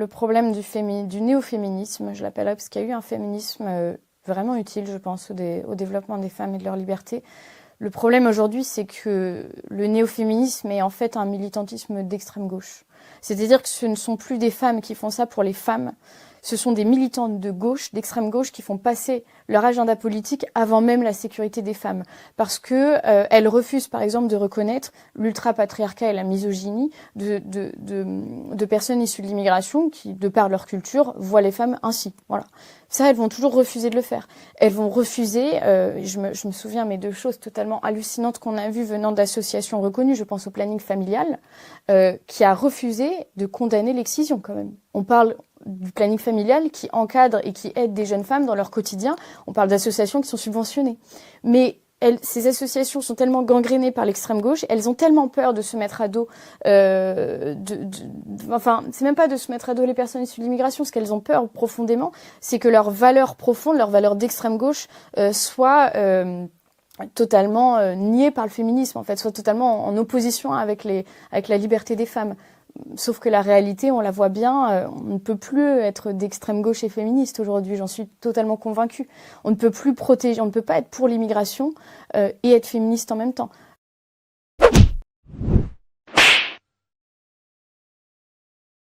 le problème du néo-féminisme, je l'appelle, parce qu'il y a eu un féminisme vraiment utile, je pense, au développement des femmes et de leur liberté. Le problème aujourd'hui, c'est que le néo-féminisme est en fait un militantisme d'extrême gauche. C'est-à-dire que ce ne sont plus des femmes qui font ça pour les femmes, ce sont des militantes de gauche, d'extrême gauche, qui font passer leur agenda politique avant même la sécurité des femmes. Parce que elles refusent, par exemple, de reconnaître l'ultra-patriarcat et la misogynie de personnes issues de l'immigration qui, de par leur culture, voient les femmes ainsi. Voilà. Ça, elles vont toujours refuser de le faire. Elles vont refuser, je me souviens, mais de choses totalement hallucinantes qu'on a vues venant d'associations reconnues, je pense au planning familial, qui a refusé de condamner l'excision quand même. On parle du planning familial qui encadre et qui aide des jeunes femmes dans leur quotidien. On parle d'associations qui sont subventionnées. Mais ces associations sont tellement gangrénées par l'extrême gauche, elles ont tellement peur de se mettre à dos, enfin, c'est même pas de se mettre à dos les personnes issues de l'immigration, ce qu'elles ont peur profondément, c'est que leurs valeurs profondes, leurs valeurs d'extrême gauche, soient totalement niées par le féminisme, en fait, soient totalement en opposition avec la liberté des femmes. Sauf que la réalité, on la voit bien, on ne peut plus être d'extrême gauche et féministe aujourd'hui, j'en suis totalement convaincue. On ne peut plus protéger, on ne peut pas être pour l'immigration et être féministe en même temps.